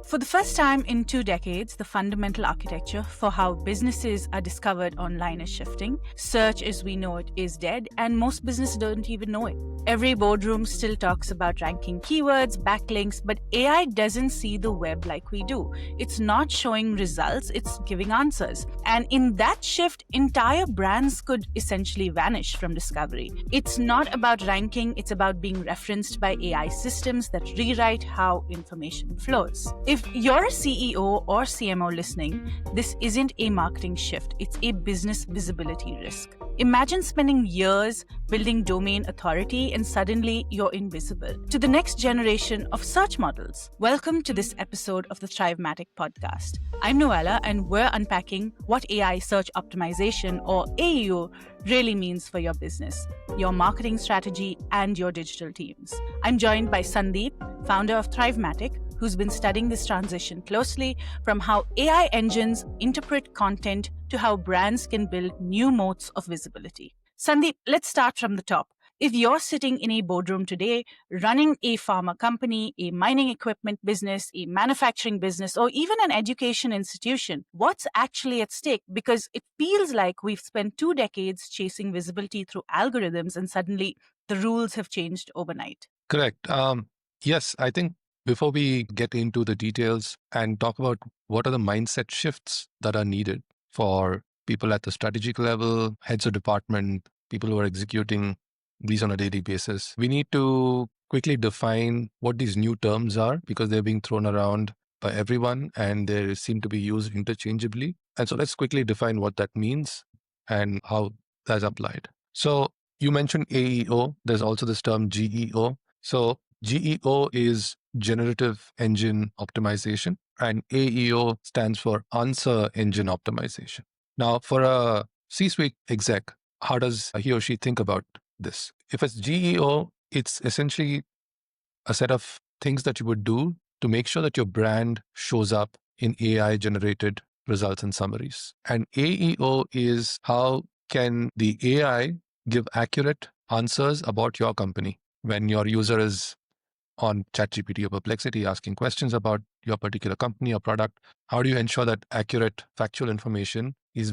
For the first time in 2 decades, the fundamental architecture for how businesses are discovered online is shifting. Search as we know it is dead, and most businesses don't even know it. Every boardroom still talks about ranking keywords, backlinks, but AI doesn't see the web like we do. It's not showing results, it's giving answers. And in that shift, entire brands could essentially vanish from discovery. It's not about ranking, it's about being referenced by AI systems that rewrite how information flows. If you're a CEO or CMO listening, this isn't a marketing shift, it's a business visibility risk. Imagine spending years building domain authority and suddenly you're invisible to the next generation of search models. Welcome to this episode of the Thrivematic podcast. I'm Noella and we're unpacking what AI search optimization or AEO really means for your business, your marketing strategy, and your digital teams. I'm joined by Sandeep, founder of Thrivematic, who's been studying this transition closely, from how AI engines interpret content to how brands can build new moats of visibility. Sandeep, let's start from the top. If you're sitting in a boardroom today, running a pharma company, a mining equipment business, a manufacturing business, or even an education institution, what's actually at stake? Because it feels like we've spent 2 decades chasing visibility through algorithms and suddenly the rules have changed overnight. Correct. Yes, I think before we get into the details and talk about what are the mindset shifts that are needed for people at the strategic level, heads of department, people who are executing these on a daily basis, we need to quickly define what these new terms are because they're being thrown around by everyone and they seem to be used interchangeably. And so let's quickly define what that means and how that's applied. So you mentioned AEO. There's also this term GEO. So GEO is Generative Engine Optimization, and AEO stands for Answer Engine Optimization. Now, for a C-suite exec, how does he or she think about this? If it's GEO, it's essentially a set of things that you would do to make sure that your brand shows up in AI-generated results and summaries. And AEO is how can the AI give accurate answers about your company when your user is on ChatGPT or Perplexity asking questions about your particular company or product. How do you ensure that accurate factual information is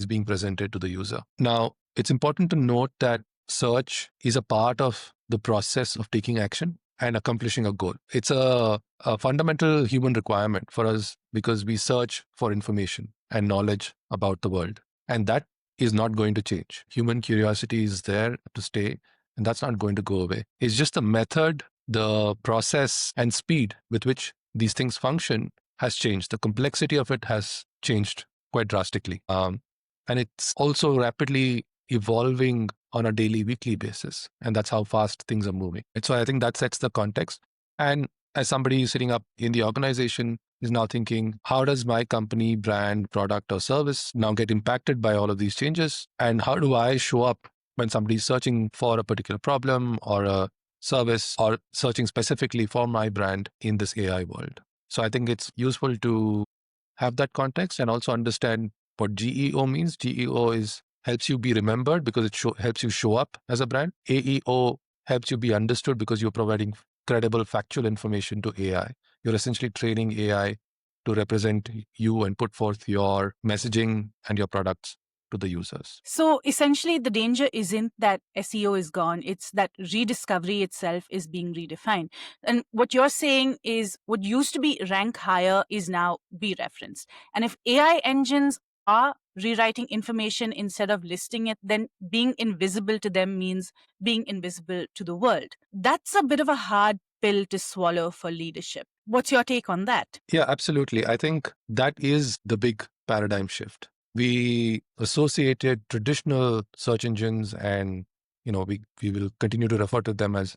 being presented to the user? Now, it's important to note that search is a part of the process of taking action and accomplishing a goal. It's a fundamental human requirement for us because we search for information and knowledge about the world. And that is not going to change. Human curiosity is there to stay, and that's not going to go away. It's just the method, the process and speed with which these things function has changed. The complexity of it has changed quite drastically. And it's also rapidly evolving on a daily, weekly basis. And that's how fast things are moving. And so I think that sets the context. And as somebody sitting up in the organization is now thinking, how does my company, brand, product, or service now get impacted by all of these changes? And how do I show up when somebody's searching for a particular problem or a service or searching specifically for my brand in this AI world? So I think it's useful to have that context and also understand what GEO means. GEO helps you be remembered because it helps you show up as a brand. AEO helps you be understood because you're providing credible, factual information to AI. You're essentially training AI to represent you and put forth your messaging and your products to the users. So essentially, the danger isn't that SEO is gone, it's that rediscovery itself is being redefined. And what you're saying is what used to be rank higher is now be referenced. And if AI engines are rewriting information instead of listing it, then being invisible to them means being invisible to the world. That's a bit of a hard pill to swallow for leadership. What's your take on that? Yeah, absolutely. I think that is the big paradigm shift. We associated traditional search engines and we will continue to refer to them as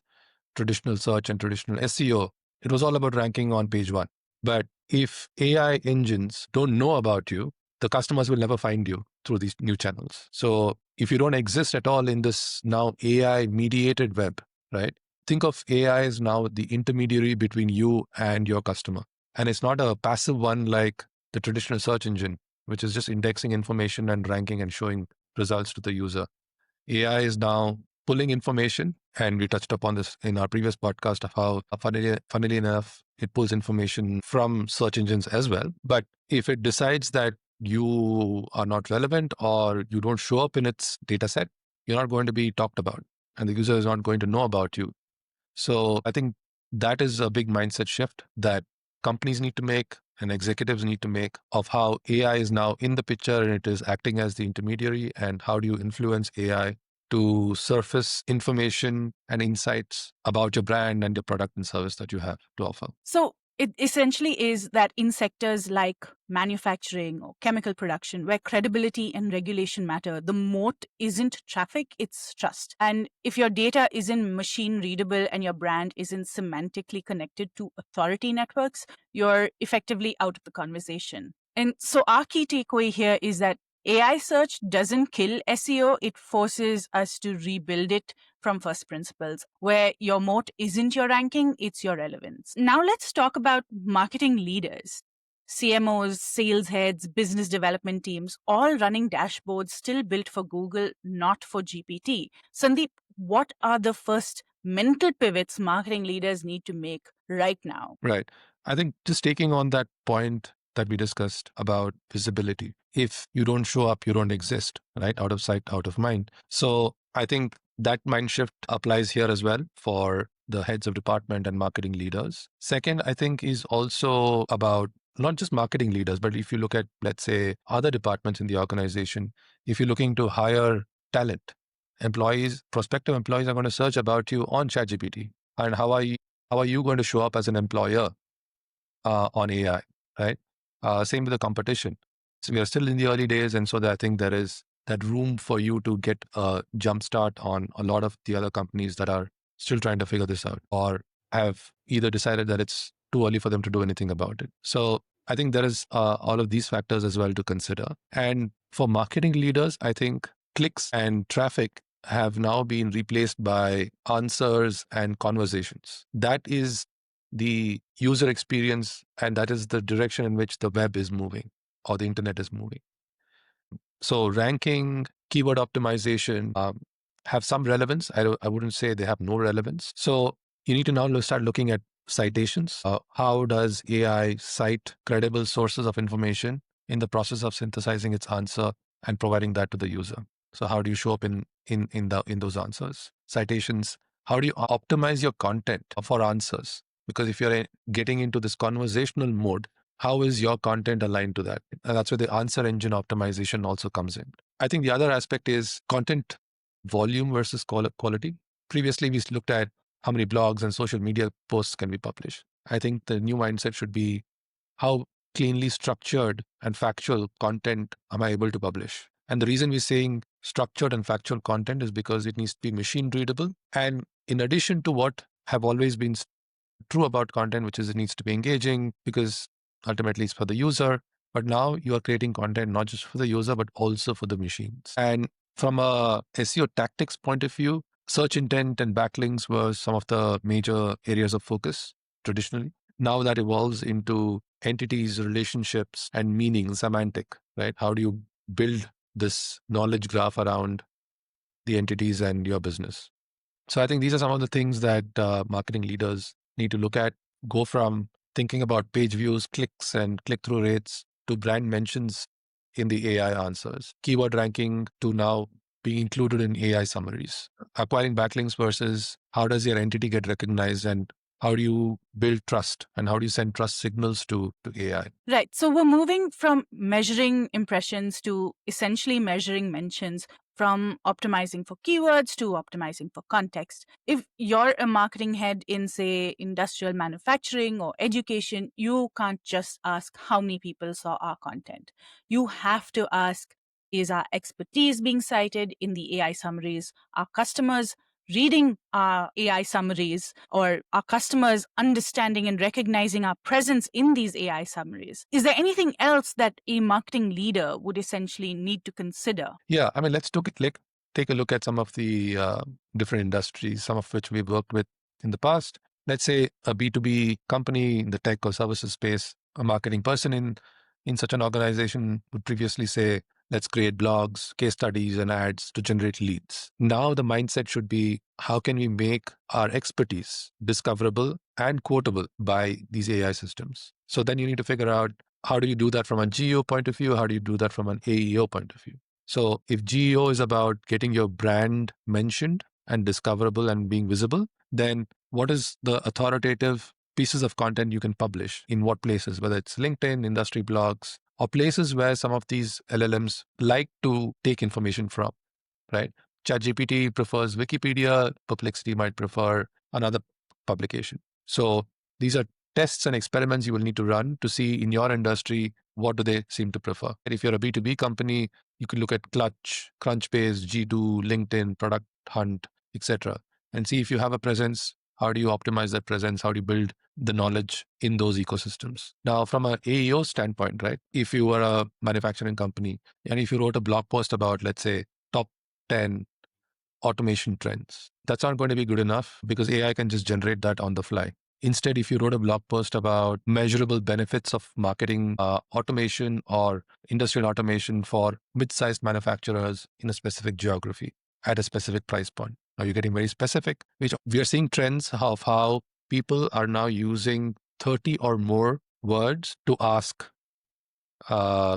traditional search and traditional SEO. It was all about ranking on page one. But if AI engines don't know about you, the customers will never find you through these new channels. So if you don't exist at all in this now AI mediated web, right? Think of AI as now the intermediary between you and your customer. And it's not a passive one like the traditional search engine, which is just indexing information and ranking and showing results to the user. AI is now pulling information, and we touched upon this in our previous podcast of how, funnily enough, It pulls information from search engines as well. But if it decides that you are not relevant or you don't show up in its data set, you're not going to be talked about and the user is not going to know about you. So I think that is a big mindset shift that companies need to make and executives need to make of how AI is now in the picture and it is acting as the intermediary, and how do you influence AI to surface information and insights about your brand and your product and service that you have to offer. So it essentially is that in sectors like manufacturing or chemical production, where credibility and regulation matter, the moat isn't traffic, it's trust. And if your data isn't machine readable and your brand isn't semantically connected to authority networks, you're effectively out of the conversation. And so our key takeaway here is that AI search doesn't kill SEO, it forces us to rebuild it from first principles, where your moat isn't your ranking, it's your relevance. Now let's talk about marketing leaders. CMOs, sales heads, business development teams, all running dashboards still built for Google, not for GPT. Sandeep, what are the first mental pivots marketing leaders need to make right now? Right. I think just taking on that point that we discussed about visibility. If you don't show up, you don't exist, right? Out of sight, out of mind. So I think that mind shift applies here as well for the heads of department and marketing leaders. Second, I think is also about not just marketing leaders, but if you look at, let's say, other departments in the organization, if you're looking to hire talent, prospective employees are going to search about you on ChatGPT. And how are you going to show up as an employer on AI, right? Same with the competition. So we are still in the early days, and so I think there is that room for you to get a jump start on a lot of the other companies that are still trying to figure this out or have either decided that it's too early for them to do anything about it. So I think there is all of these factors as well to consider. And for marketing leaders, I think clicks and traffic have now been replaced by answers and conversations. That is the user experience, and that is the direction in which the web is moving or the internet is moving. So ranking, keyword optimization have some relevance. I wouldn't say they have no relevance. So you need to now start looking at citations. How does AI cite credible sources of information in the process of synthesizing its answer and providing that to the user? So how do you show up in those answers? Citations. How do you optimize your content for answers? Because if you're getting into this conversational mode, how is your content aligned to that? And that's where the answer engine optimization also comes in. I think the other aspect is content volume versus quality. Previously, we looked at how many blogs and social media posts can we publish. I think the new mindset should be how cleanly structured and factual content am I able to publish? And the reason we're saying structured and factual content is because it needs to be machine readable. And in addition to what have always been true about content, which is it needs to be engaging because ultimately it's for the user. But now you are creating content not just for the user, but also for the machines. And from a SEO tactics point of view, search intent and backlinks were some of the major areas of focus traditionally. Now that evolves into entities, relationships, and meaning, semantic, right? How do you build this knowledge graph around the entities and your business? So I think these are some of the things that marketing leaders need to look at. Go from thinking about page views, clicks, and click-through rates to brand mentions in the AI answers, keyword ranking to now being included in AI summaries, acquiring backlinks versus how does your entity get recognized and how do you build trust and how do you send trust signals to AI? Right. So we're moving from measuring impressions to essentially measuring mentions, from optimizing for keywords to optimizing for context. If you're a marketing head in, say, industrial manufacturing or education, you can't just ask how many people saw our content. You have to ask, is our expertise being cited in the AI summaries? Are customers reading our AI summaries, or our customers understanding and recognizing our presence in these AI summaries? Is there anything else that a marketing leader would essentially need to consider? Yeah, I mean, take a look at some of the different industries, some of which we've worked with in the past. Let's say a B2B company in the tech or services space, a marketing person in such an organization would previously say, Let's create blogs, case studies, and ads to generate leads. Now the mindset should be, how can we make our expertise discoverable and quotable by these AI systems? So then you need to figure out, how do you do that from a GEO point of view? How do you do that from an AEO point of view? So if GEO is about getting your brand mentioned and discoverable and being visible, then what is the authoritative pieces of content you can publish in what places, whether it's LinkedIn, industry blogs, or places where some of these LLMs like to take information from, right? ChatGPT prefers Wikipedia, Perplexity might prefer another publication. So these are tests and experiments you will need to run to see in your industry, what do they seem to prefer. And if you're a B2B company, you can look at Clutch, Crunchbase, G2, LinkedIn, Product Hunt, etc., and see if you have a presence. How do you optimize that presence? How do you build the knowledge in those ecosystems? Now, from an AEO standpoint, right? If you were a manufacturing company and if you wrote a blog post about, let's say, top 10 automation trends, that's not going to be good enough because AI can just generate that on the fly. Instead, if you wrote a blog post about measurable benefits of marketing automation or industrial automation for mid-sized manufacturers in a specific geography at a specific price point, now you're getting very specific, which we are seeing trends of how people are now using 30 or more words to ask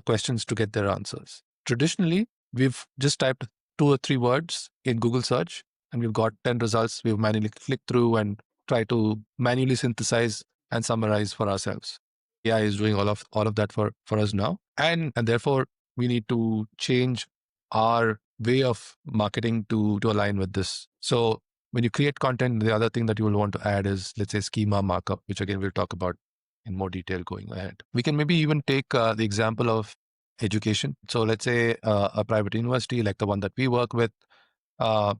questions to get their answers. Traditionally, we've just typed 2 or 3 words in Google search and we've got 10 results. We've manually clicked through and try to manually synthesize and summarize for ourselves. AI is doing all of that for us now. And therefore, we need to change our way of marketing to align with this. So when you create content, the other thing that you will want to add is, let's say, schema markup, which again, we'll talk about in more detail going ahead. We can maybe even take the example of education. So let's say a private university like the one that we work with, uh,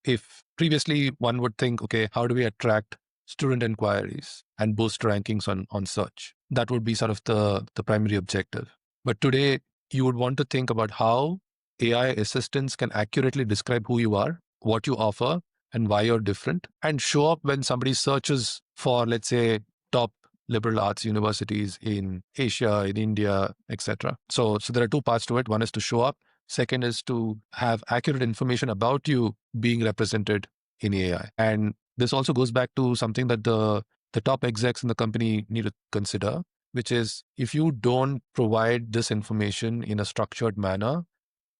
if previously one would think, okay, how do we attract student inquiries and boost rankings on search? That would be sort of the primary objective. But today, you would want to think about how AI assistants can accurately describe who you are, what you offer, and why you're different, and show up when somebody searches for, let's say, top liberal arts universities in Asia, in India, etc. So there are 2 parts to it. One is to show up. Second is to have accurate information about you being represented in AI. And this also goes back to something that the top execs in the company need to consider, which is, if you don't provide this information in a structured manner,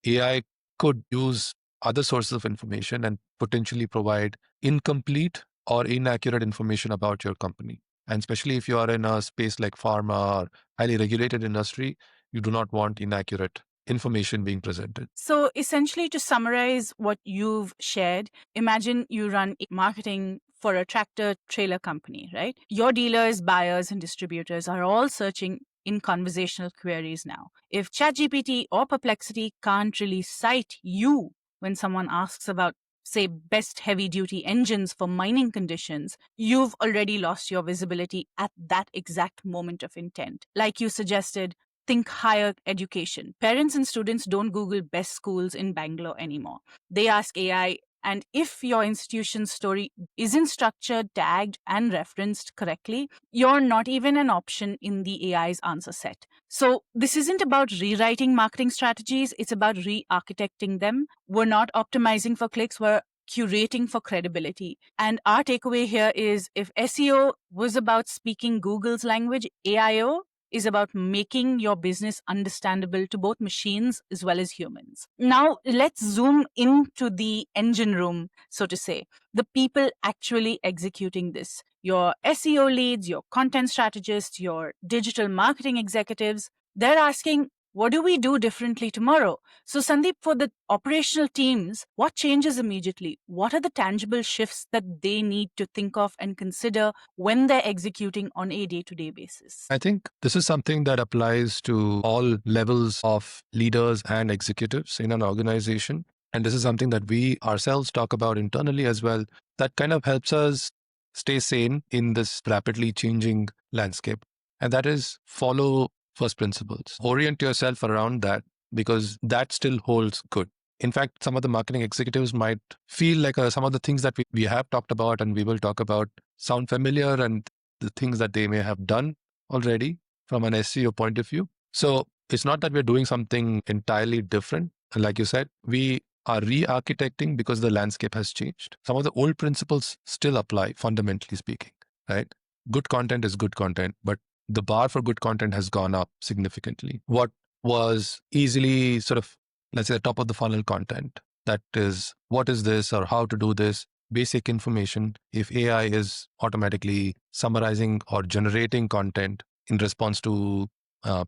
AI could use other sources of information and potentially provide incomplete or inaccurate information about your company. And especially if you are in a space like pharma or highly regulated industry, you do not want inaccurate information being presented. So essentially, to summarize what you've shared, imagine you run marketing for a tractor trailer company, right? Your dealers, buyers, and distributors are all searching in conversational queries now. If ChatGPT or Perplexity can't really cite you when someone asks about, say, best heavy duty engines for mining conditions, you've already lost your visibility at that exact moment of intent. Like you suggested, think higher education. Parents and students don't Google best schools in Bangalore anymore. They ask AI, and if your institution's story isn't structured, tagged, and referenced correctly, you're not even an option in the AI's answer set. So, this isn't about rewriting marketing strategies, it's about re architecting them. We're not optimizing for clicks, we're curating for credibility. And our takeaway here is, if SEO was about speaking Google's language, AIO is about making your business understandable to both machines as well as humans. Now, let's zoom into the engine room, so to say, the people actually executing this. Your SEO leads, your content strategists, your digital marketing executives, they're asking, what do we do differently tomorrow? So, Sandeep, for the operational teams, what changes immediately? What are the tangible shifts that they need to think of and consider when they're executing on a day-to-day basis? I think this is something that applies to all levels of leaders and executives in an organization. And this is something that we ourselves talk about internally as well. That kind of helps us stay sane in this rapidly changing landscape. And that is, follow first principles. Orient yourself around that, because that still holds good. In fact, some of the marketing executives might feel like some of the things that we have talked about and we will talk about sound familiar, and the things that they may have done already from an SEO point of view. So it's not that we're doing something entirely different. Like you said, we are re-architecting because the landscape has changed. Some of the old principles still apply, fundamentally speaking, right? Good content is good content, but the bar for good content has gone up significantly. What was easily sort of, let's say, the top of the funnel content, that is, what is this or how to do this, basic information. If AI is automatically summarizing or generating content in response to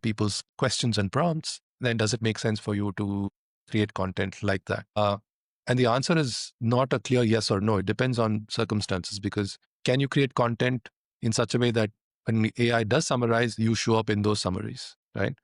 people's questions and prompts, then does it make sense for you to create content like that? And the answer is not a clear yes or no. It depends on circumstances, because can you create content in such a way that when AI does summarize, you show up in those summaries, right?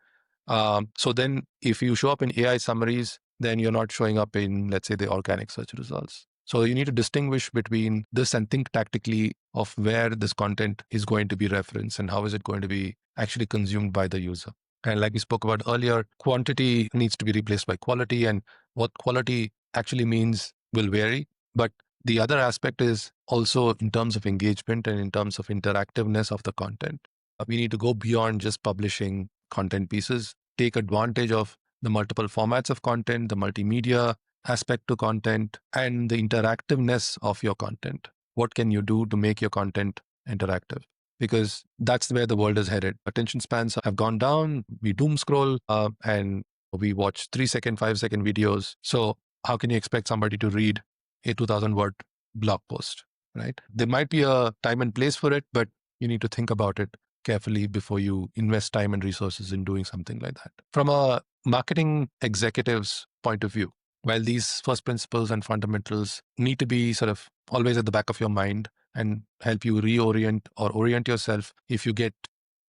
So then if you show up in AI summaries, then you're not showing up in, let's say, the organic search results. So you need to distinguish between this and think tactically of where this content is going to be referenced and how is it going to be actually consumed by the user. And like we spoke about earlier, quantity needs to be replaced by quality, and what quality actually means will vary. But the other aspect is also in terms of engagement and in terms of interactiveness of the content. We need to go beyond just publishing content pieces, take advantage of the multiple formats of content, the multimedia aspect to content, and the interactiveness of your content. What can you do to make your content interactive? Because that's where the world is headed. Attention spans have gone down. We doom scroll and we watch 3-second, 5-second videos. So how can you expect somebody to read a 2,000-word blog post, right? There might be a time and place for it, but you need to think about it carefully before you invest time and resources in doing something like that. From a marketing executive's point of view, while these first principles and fundamentals need to be sort of always at the back of your mind and help you reorient or orient yourself if you get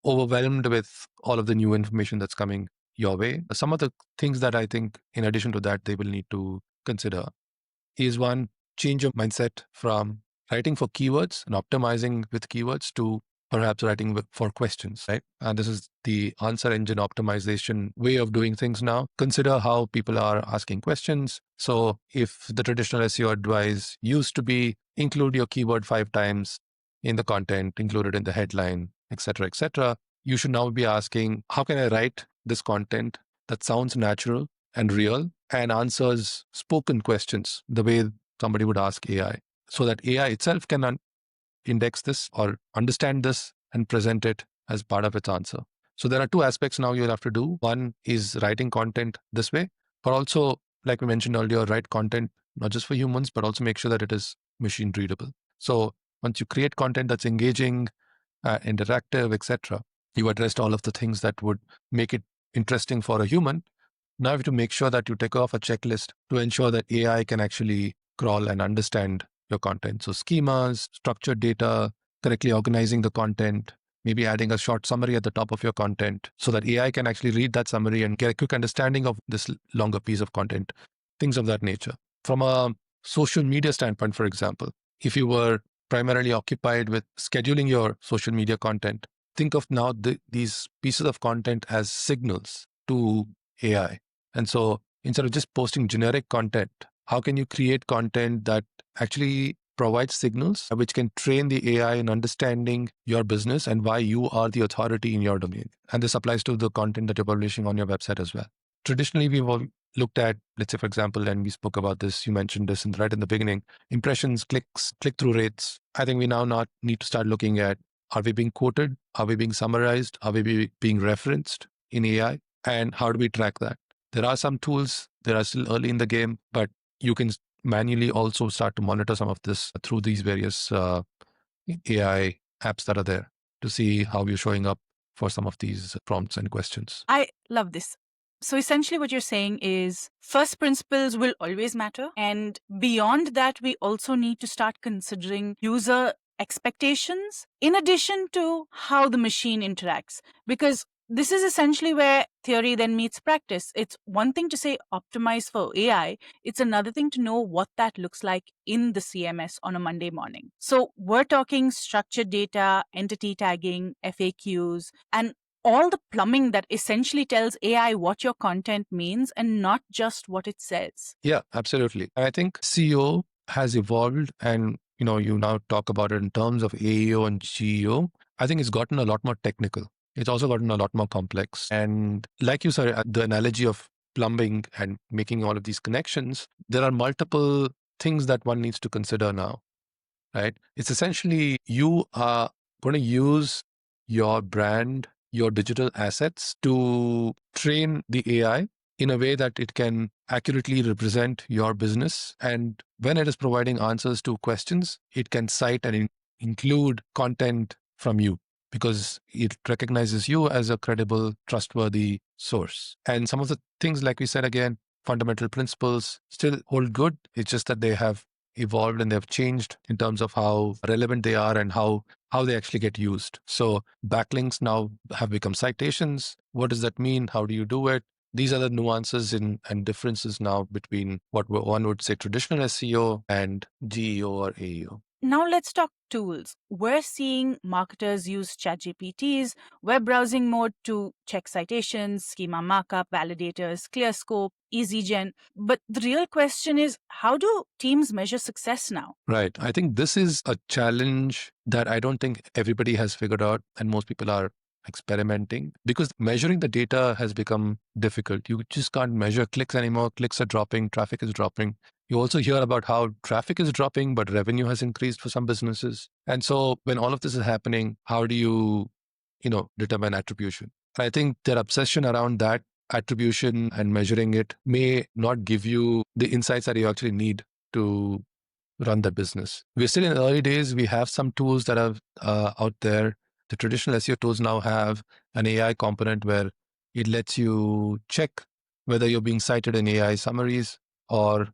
overwhelmed with all of the new information that's coming your way, some of the things that I think, in addition to that, they will need to consider is one, change your mindset from writing for keywords and optimizing with keywords to perhaps writing for questions, right? And this is the answer engine optimization way of doing things now. Consider how people are asking questions. So if the traditional SEO advice used to be include your keyword 5 times in the content, include it in the headline, etc., you should now be asking, how can I write this content that sounds natural and real and answers spoken questions the way somebody would ask AI, so that AI itself can index this or understand this and present it as part of its answer. So there are two aspects now you'll have to do. One is writing content this way, but also, like we mentioned earlier, write content not just for humans, but also make sure that it is machine readable. So once you create content that's engaging, interactive, etc., you addressed all of the things that would make it interesting for a human. Now you have to make sure that you take off a checklist to ensure that AI can actually crawl and understand your content. So schemas, structured data, correctly organizing the content, maybe adding a short summary at the top of your content so that AI can actually read that summary and get a quick understanding of this longer piece of content, things of that nature. From a social media standpoint, for example, if you were primarily occupied with scheduling your social media content, think of now these pieces of content as signals to AI. And so instead of just posting generic content, how can you create content that actually provides signals which can train the AI in understanding your business and why you are the authority in your domain? And this applies to the content that you're publishing on your website as well. Traditionally, we've all looked at, let's say, for example, and we spoke about this, you mentioned this right in the beginning, impressions, clicks, click-through rates. I think we now not need to start looking at, are we being quoted? Are we being summarized? Are we being referenced in AI? And how do we track that? There are some tools, they are still early in the game, but you can manually also start to monitor some of this through these various AI apps that are there to see how you're showing up for some of these prompts and questions. I love this. So essentially what you're saying is first principles will always matter. And beyond that, we also need to start considering user expectations in addition to how the machine interacts. Because this is essentially where theory then meets practice. It's one thing to say optimize for AI. It's another thing to know what that looks like in the CMS on a Monday morning. So we're talking structured data, entity tagging, FAQs, and all the plumbing that essentially tells AI what your content means and not just what it says. Yeah, absolutely. I think CEO has evolved, and you now talk about it in terms of AEO and GEO. I think it's gotten a lot more technical. it's also gotten a lot more complex. And like you said, the analogy of plumbing and making all of these connections, there are multiple things that one needs to consider now, right? It's essentially you are going to use your brand, your digital assets to train the AI in a way that it can accurately represent your business. And when it is providing answers to questions, it can cite and include content from you because it recognizes you as a credible, trustworthy source. And some of the things, like we said again, fundamental principles still hold good. It's just that they have evolved and they've changed in terms of how relevant they are and how they actually get used. So backlinks now have become citations. What does that mean? How do you do it? These are the nuances and differences now between what one would say traditional SEO and GEO or AEO. Now let's talk tools. We're seeing marketers use ChatGPT's web browsing mode to check citations, schema markup, validators, clear scope, EasyGen. But the real question is, how do teams measure success now? Right. I think this is a challenge that I don't think everybody has figured out, and most people are experimenting because measuring the data has become difficult. You just can't measure clicks anymore. Clicks are dropping, traffic is dropping. You also hear about how traffic is dropping, but revenue has increased for some businesses. And so when all of this is happening, how do you, determine attribution? I think their obsession around that attribution and measuring it may not give you the insights that you actually need to run the business. We're still in the early days. We have some tools that are out there. The traditional SEO tools now have an AI component where it lets you check whether you're being cited in AI summaries, or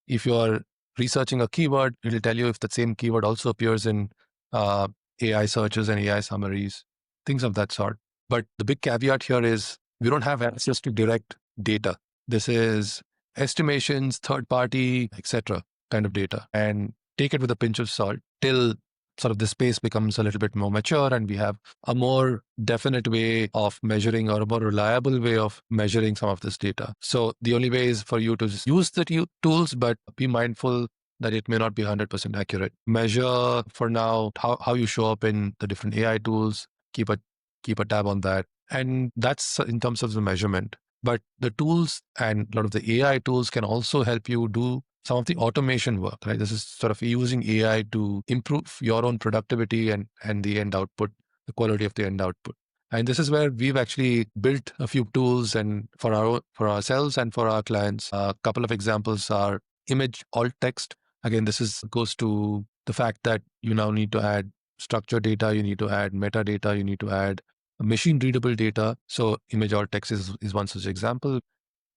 if you're researching a keyword, it'll tell you if that same keyword also appears in uh, AI searches and AI summaries, things of that sort. But the big caveat here is we don't have access to direct data. This is estimations, third party, etc. kind of data, and take it with a pinch of salt till sort of the space becomes a little bit more mature and we have a more definite way of measuring or a more reliable way of measuring some of this data. So the only way is for you to just use the tools, but be mindful that it may not be 100% accurate. Measure for now how you show up in the different AI tools, keep a tab on that. And that's in terms of the measurement. But the tools and a lot of the AI tools can also help you do some of the automation work, right? This is sort of using AI to improve your own productivity and the end output, the quality of the end output. And this is where we've actually built a few tools and for ourselves and for our clients. A couple of examples are image alt text. Again, goes to the fact that you now need to add structured data, you need to add metadata, you need to add machine readable data. So image alt text is one such example.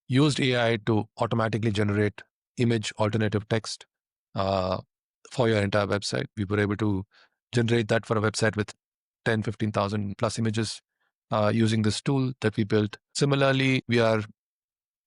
Used AI to automatically generate image alternative text for your entire website. We were able to generate that for a website with 10, 15,000 plus images using this tool that we built. Similarly, we are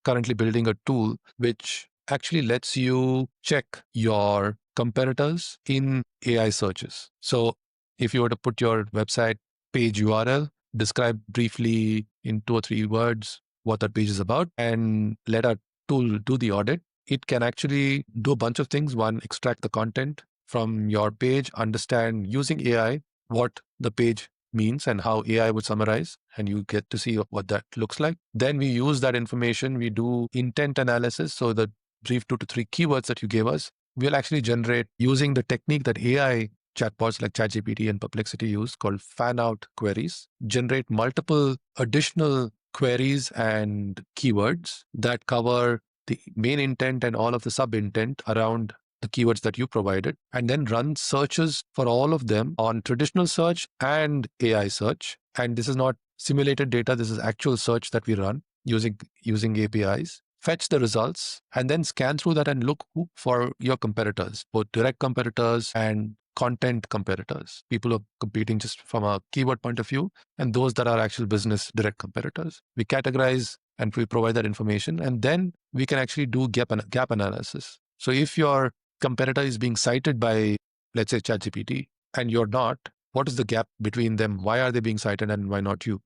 currently building a tool which actually lets you check your competitors in AI searches. So if you were to put your website page URL, describe briefly in 2 or 3 words what that page is about, and let our tool do the audit, it can actually do a bunch of things. One, extract the content from your page, understand using AI what the page means and how AI would summarize, and you get to see what that looks like. Then we use that information, we do intent analysis. So the brief 2 to 3 keywords that you gave us, we'll actually generate using the technique that AI chatbots like ChatGPT and Perplexity use called fan out queries, generate multiple additional queries and keywords that cover the main intent and all of the sub intent around the keywords that you provided, and then run searches for all of them on traditional search and AI search. And this is not simulated data, this is actual search that we run using APIs. Fetch the results and then scan through that and look for your competitors, both direct competitors and content competitors, people who are competing just from a keyword point of view, and those that are actual business direct competitors. We categorize and we provide that information, and then we can actually do gap analysis. So if your competitor is being cited by, let's say, ChatGPT, and you're not, what is the gap between them? Why are they being cited and why not you?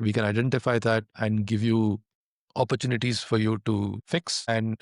We can identify that and give you opportunities for you to fix and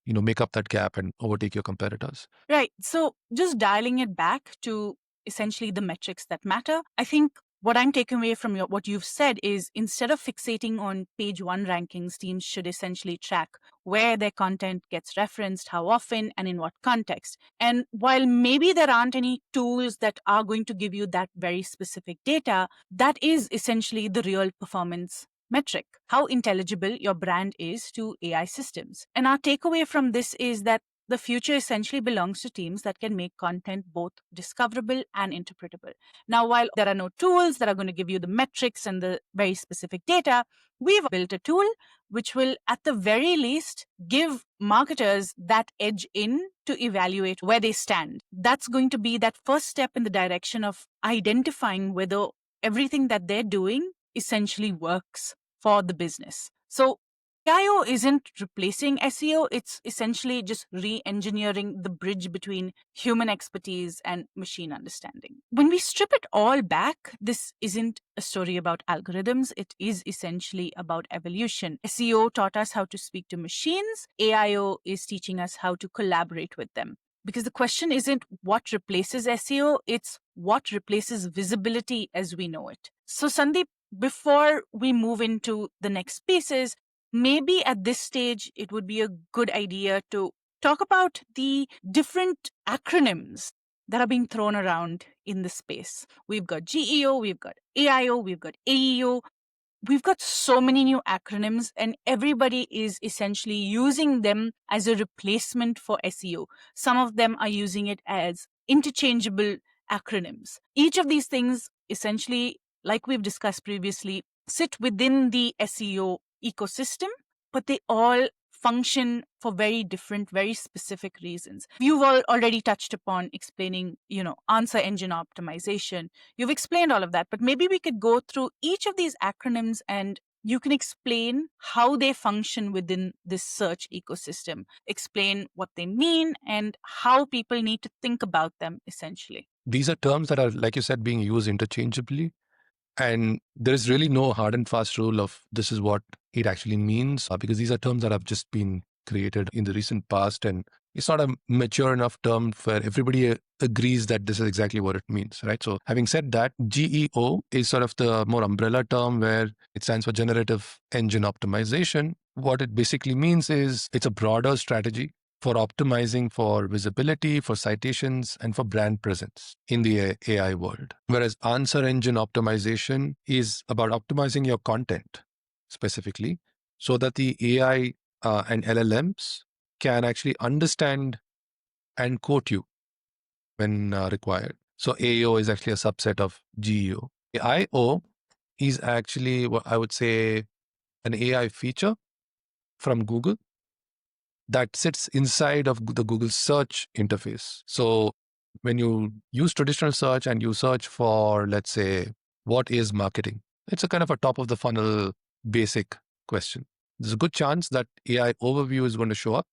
make up that gap and overtake your competitors. Right. So just dialing it back to essentially the metrics that matter, I think What I'm taking away from what you've said is, instead of fixating on page one rankings, teams should essentially track where their content gets referenced, how often, and in what context. And while maybe there aren't any tools that are going to give you that very specific data, that is essentially the real performance metric, how intelligible your brand is to AI systems. And our takeaway from this is that the future essentially belongs to teams that can make content both discoverable and interpretable. Now, while there are no tools that are going to give you the metrics and the very specific data, we've built a tool which will, at the very least, give marketers that edge in to evaluate where they stand. That's going to be that first step in the direction of identifying whether everything that they're doing essentially works for the business. So AIO isn't replacing SEO, it's essentially just re-engineering the bridge between human expertise and machine understanding. When we strip it all back, this isn't a story about algorithms, it is essentially about evolution. SEO taught us how to speak to machines, AIO is teaching us how to collaborate with them. Because the question isn't what replaces SEO, it's what replaces visibility as we know it. So Sandeep, before we move into the next pieces, maybe at this stage, it would be a good idea to talk about the different acronyms that are being thrown around in the space. We've got GEO, we've got AIO, we've got AEO. We've got so many new acronyms, and everybody is essentially using them as a replacement for SEO. Some of them are using it as interchangeable acronyms. Each of these things essentially, like we've discussed previously, sit within the SEO ecosystem, but they all function for very different, very specific reasons. You've already touched upon explaining, answer engine optimization. You've explained all of that, but maybe we could go through each of these acronyms and you can explain how they function within this search ecosystem, explain what they mean and how people need to think about them essentially. These are terms that are, like you said, being used interchangeably. And there is really no hard and fast rule of this is what it actually means, because these are terms that have just been created in the recent past. And it's not a mature enough term where everybody agrees that this is exactly what it means, right? So having said that, GEO is sort of the more umbrella term where it stands for Generative Engine Optimization. What it basically means is it's a broader strategy for optimizing for visibility, for citations, and for brand presence in the AI world. Whereas Answer Engine Optimization is about optimizing your content specifically so that the AI and LLMs can actually understand and quote you when required. So AEO is actually a subset of GEO. AIO is actually what I would say an AI feature from Google that sits inside of the Google search interface. So when you use traditional search and you search for, let's say, what is marketing? It's a kind of a top of the funnel basic question. There's a good chance that AI overview is going to show up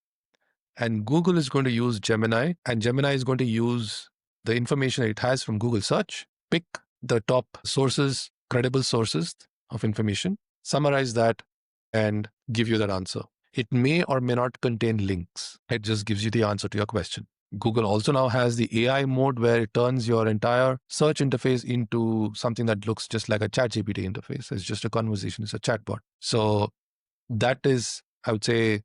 and Google is going to use Gemini, and Gemini is going to use the information it has from Google search, pick the top sources, credible sources of information, summarize that and give you that answer. It may or may not contain links. It just gives you the answer to your question. Google also now has the AI mode where it turns your entire search interface into something that looks just like a ChatGPT interface. It's just a conversation, it's a chatbot. So that is, I would say,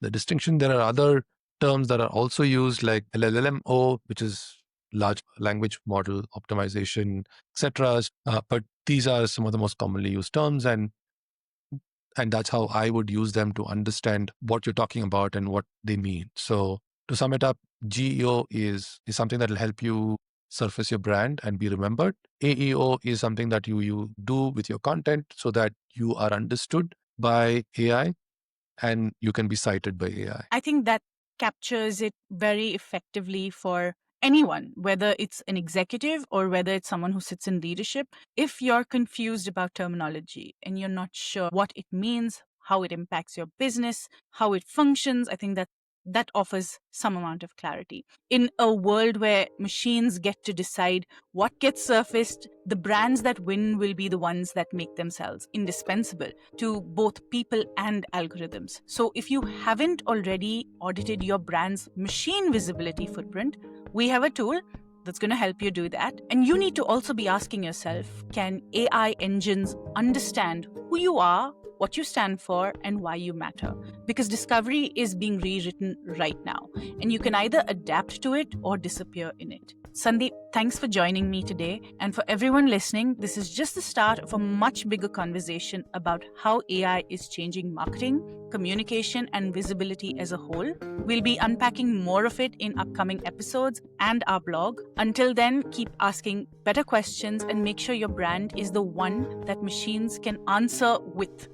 the distinction. There are other terms that are also used like LLMO, which is large language model optimization, etc. But these are some of the most commonly used terms, and that's how I would use them to understand what you're talking about and what they mean. So to sum it up, GEO is something that will help you surface your brand and be remembered. AEO is something that you do with your content so that you are understood by AI and you can be cited by AI. I think that captures it very effectively for anyone, whether it's an executive or whether it's someone who sits in leadership. If you're confused about terminology and you're not sure what it means, how it impacts your business, how it functions, I think that offers some amount of clarity. In a world where machines get to decide what gets surfaced, the brands that win will be the ones that make themselves indispensable to both people and algorithms. So if you haven't already audited your brand's machine visibility footprint, we have a tool. that's going to help you do that. And you need to also be asking yourself, can AI engines understand who you are, what you stand for, and why you matter? Because discovery is being rewritten right now, and you can either adapt to it or disappear in it. Sandeep, thanks for joining me today. And for everyone listening, this is just the start of a much bigger conversation about how AI is changing marketing, communication, and visibility as a whole. We'll be unpacking more of it in upcoming episodes and our blog. Until then, keep asking better questions and make sure your brand is the one that machines can answer with.